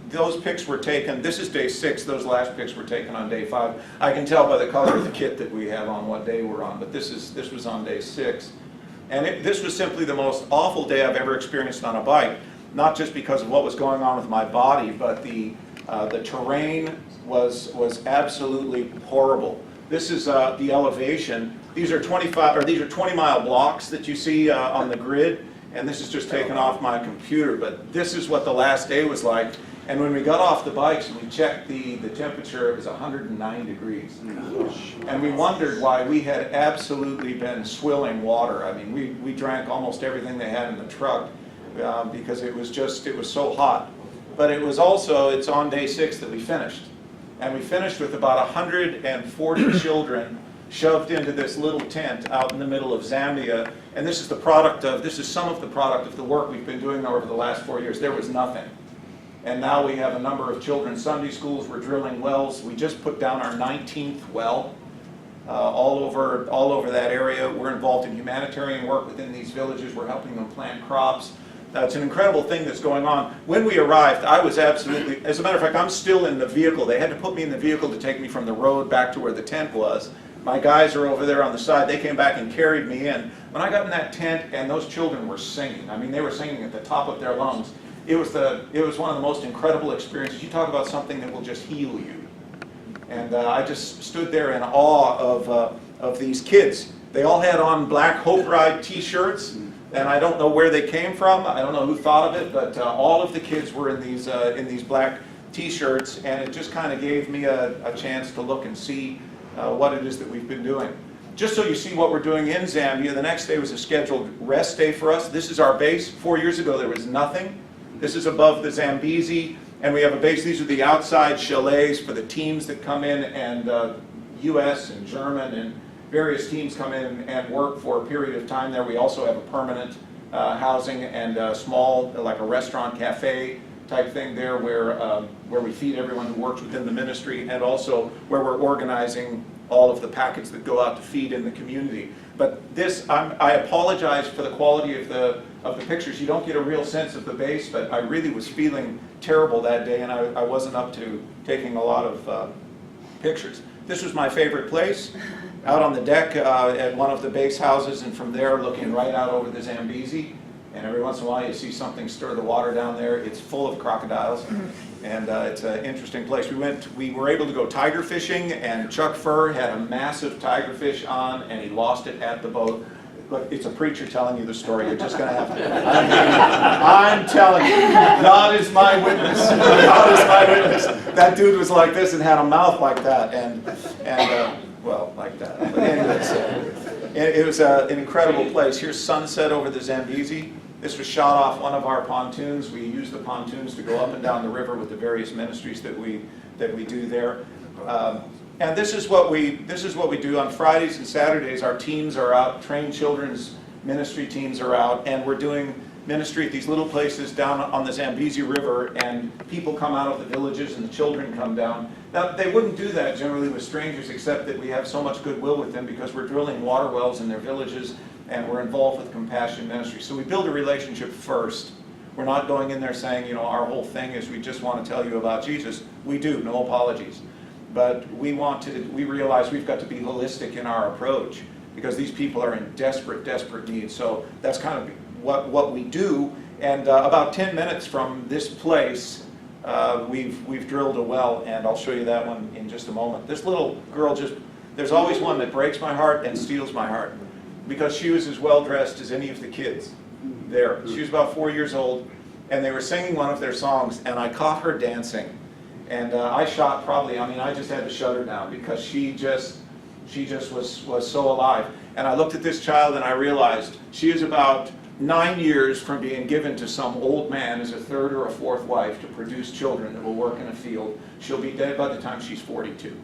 those pics were taken, this is day 6, those last pics were taken on day 5. I can tell by the color of the kit that we have on what day we're on, but this was on day 6. And this was simply the most awful day I've ever experienced on a bike, not just because of what was going on with my body, but the terrain was absolutely horrible. This is the elevation. These are 20-mile blocks that you see on the grid, and this is just taken off my computer. But this is what the last day was like. And when we got off the bikes and we checked the temperature, it was 109 degrees. And we wondered why we had absolutely been swilling water. I mean, we drank almost everything they had in the truck because it was so hot. But it's on day 6 that we finished. And we finished with about 140 children shoved into this little tent out in the middle of Zambia. And this is some of the product of the work we've been doing over the last 4 years. There was nothing. And now we have a number of children's Sunday schools. We're drilling wells. We just put down our 19th well all over that area. We're involved in humanitarian work within these villages. We're helping them plant crops. It's an incredible thing that's going on. When we arrived, I was absolutely, as a matter of fact, I'm still in the vehicle. They had to put me in the vehicle to take me from the road back to where the tent was. My guys are over there on the side. They came back and carried me in. When I got in that tent and those children were singing, I mean, they were singing at the top of their lungs. It was one of the most incredible experiences. You talk about something that will just heal you. And I just stood there in awe of these kids. They all had on black Hope Ride t-shirts. And I don't know where they came from. I don't know who thought of it, but all of the kids were in these black T-shirts, and it just kind of gave me a chance to look and see what it is that we've been doing. Just so you see what we're doing in Zambia, the next day was a scheduled rest day for us. This is our base. 4 years ago, there was nothing. This is above the Zambezi, and we have a base. These are the outside chalets for the teams that come in, and U.S. and German and various teams come in and work for a period of time there. We also have a permanent housing and a small, like a restaurant cafe type thing there where we feed everyone who works within the ministry, and also where we're organizing all of the packets that go out to feed in the community. But I apologize for the quality of the pictures. You don't get a real sense of the base, but I really was feeling terrible that day, and I wasn't up to taking a lot of pictures. This was my favorite place, out on the deck at one of the base houses, and from there looking right out over the Zambezi. And every once in a while you see something stir the water down there. It's full of crocodiles, and it's an interesting place. We were able to go tiger fishing, and Chuck Furr had a massive tigerfish on, and he lost it at the boat. Look, it's a preacher telling you the story. You're just going to have to. I'm telling you, God is my witness. God is my witness. That dude was like this and had a mouth like that, and well, like that. But anyways, it was an incredible place. Here's sunset over the Zambezi. This was shot off one of our pontoons. We use the pontoons to go up and down the river with the various ministries that we do there. And this is what we do on Fridays and Saturdays. Our teams are out, trained children's ministry teams are out, and we're doing ministry at these little places down on the Zambezi River, and people come out of the villages and the children come down. Now, they wouldn't do that generally with strangers, except that we have so much goodwill with them because we're drilling water wells in their villages and we're involved with compassion ministry. So we build a relationship first. We're not going in there saying, our whole thing is we just want to tell you about Jesus. We do, no apologies. But we realize we've got to be holistic in our approach because these people are in desperate, desperate need. So that's kind of what we do. And about 10 minutes from this place, we've drilled a well, and I'll show you that one in just a moment. This little girl there's always one that breaks my heart and steals my heart because she was as well dressed as any of the kids there. She was about 4 years old, and they were singing one of their songs, and I caught her dancing. And I shot I just had to shut her down because she She just was so alive. And I looked at this child and I realized she is about 9 years from being given to some old man as a third or a fourth wife to produce children that will work in a field. She'll be dead by the time she's 42.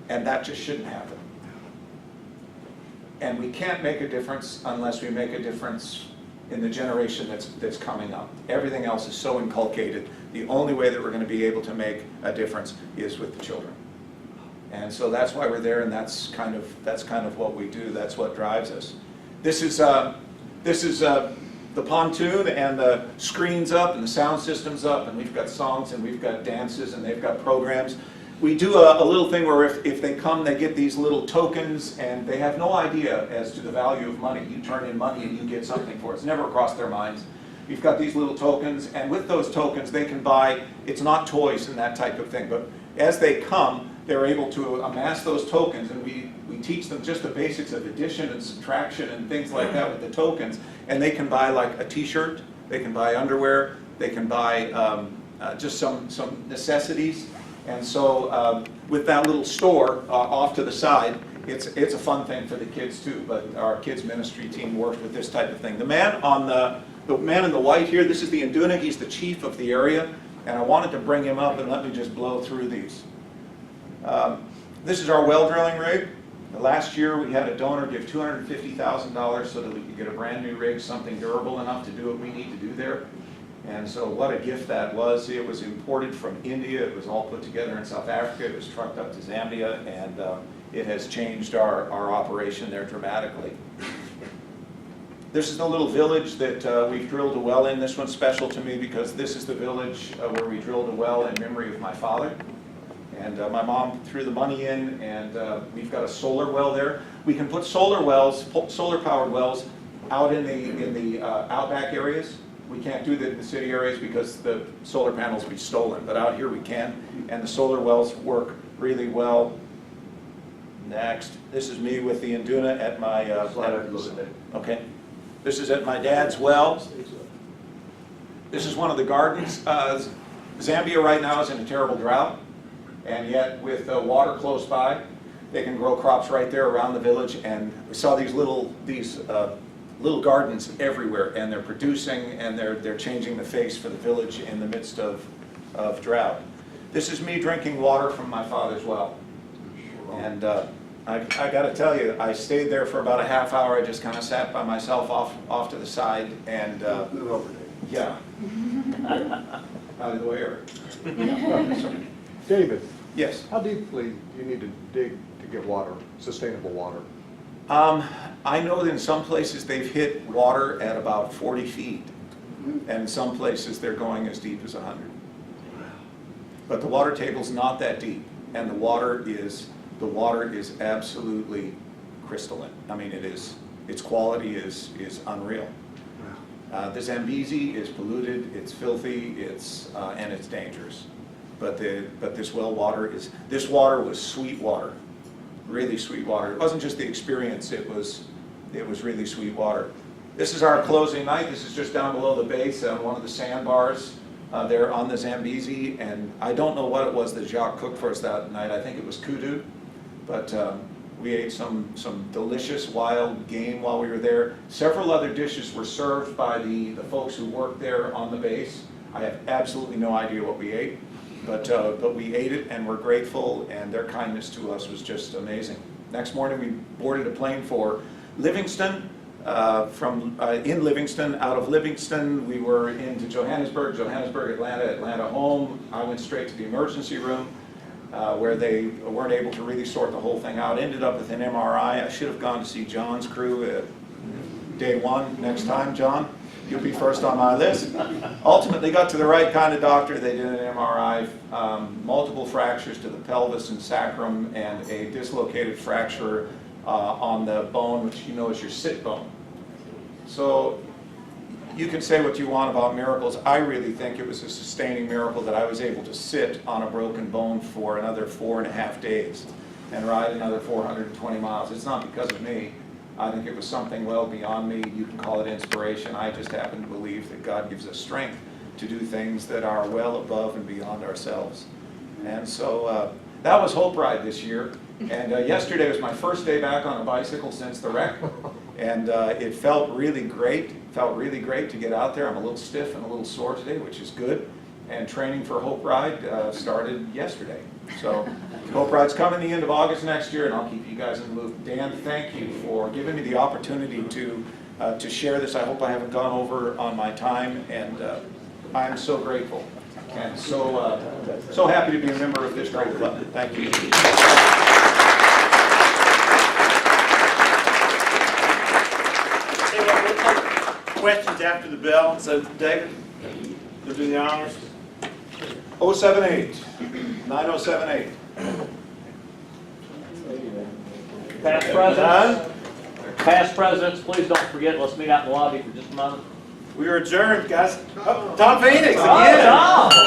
And that just shouldn't happen. And we can't make a difference unless we make a difference in the generation that's coming up. Everything else is so inculcated. The only way that we're going to be able to make a difference is with the children. And so that's why we're there, and that's kind of what we do. That's what drives us. This is the pontoon, and the screen's up, and the sound system's up, and we've got songs, and we've got dances, and they've got programs. We do a little thing where if they come, they get these little tokens, and they have no idea as to the value of money. You turn in money and you get something for it. It's never crossed their minds. We've got these little tokens, and with those tokens they can buy, it's not toys and that type of thing, but as they come, they're able to amass those tokens, and we teach them just the basics of addition and subtraction and things like that with the tokens, and they can buy like a t-shirt, they can buy underwear, they can buy just some necessities. And so with that little store off to the side, it's a fun thing for the kids too, but our kids ministry team works with this type of thing. The man in the white here, this is the Induna, he's the chief of the area, and I wanted to bring him up and let me just blow through these. This is our well drilling rig. Last year we had a donor give $250,000 so that we could get a brand new rig, something durable enough to do what we need to do there. And so what a gift that was. It was imported from India. It was all put together in South Africa. It was trucked up to Zambia, and it has changed our operation there dramatically. This is the little village that we've drilled a well in. This one's special to me because this is the village where we drilled a well in memory of my father. And my mom threw the money in, and we've got a solar well there. We can put solar wells, solar-powered wells, out in the outback areas. We can't do that in the city areas because the solar panels will be stolen, but out here we can, and the solar wells work really well. Next, this is me with the Induna at my, okay. This is at my dad's well. This is one of the gardens. Zambia right now is in a terrible drought, and yet with water close by, they can grow crops right there around the village, and we saw these little gardens everywhere, and they're producing, and they're changing the face for the village in the midst of drought. This is me drinking water from my father's well. And I got to tell you, I stayed there for about a half hour. I just kind of sat by myself off to the side, and Move over there. yeah, out of the way. David, Yes. how deeply do you need to dig to get water, sustainable water? I know that in some places they've hit water at about 40 feet, and some places they're going as deep as 100. But the water table's not that deep, and the water is absolutely crystalline. I mean, its quality is unreal. The Zambezi is polluted, it's filthy, and it's dangerous. But this well water this water was sweet water. Really sweet water. It wasn't just the experience, it was really sweet water. This is our closing night. This is just down below the base on one of the sandbars there on the Zambezi, and I don't know what it was that Jacques cooked for us that night. I think it was kudu, but we ate some delicious wild game while we were there. Several other dishes were served by the folks who worked there on the base. I have absolutely no idea what we ate. But we ate it, and we're grateful, and their kindness to us was just amazing. Next morning, we boarded a plane for Livingston. In Livingston, out of Livingston, we were into Johannesburg, Atlanta home. I went straight to the emergency room where they weren't able to really sort the whole thing out. Ended up with an MRI. I should have gone to see John's crew at day one. Next time, John, you'll be first on my list. Ultimately got to the right kind of doctor. They did an MRI, multiple fractures to the pelvis and sacrum, and a dislocated fracture on the bone, which you know is your sit bone. So you can say what you want about miracles. I really think it was a sustaining miracle that I was able to sit on a broken bone for another 4.5 days and ride another 420 miles. It's not because of me. I think it was something well beyond me. You can call it inspiration. I just happen to believe that God gives us strength to do things that are well above and beyond ourselves. And so that was Hope Ride this year. And yesterday was my first day back on a bicycle since the wreck. And it felt really great. Felt really great to get out there. I'm a little stiff and a little sore today, which is good. And training for Hope Ride started yesterday. So Hope Ride's coming the end of August next year, and I'll keep you guys in the loop. Dan, thank you for giving me the opportunity to share this. I hope I haven't gone over on my time, and I'm so grateful and so happy to be a member of this great club. Thank you. Hey, we'll take questions after the bell. So, David, you'll do the honors. 078, 9078. Past presidents, please don't forget, let's meet out in the lobby for just a moment. We are adjourned, guys. Oh, Tom Phoenix Oh, again. Tom.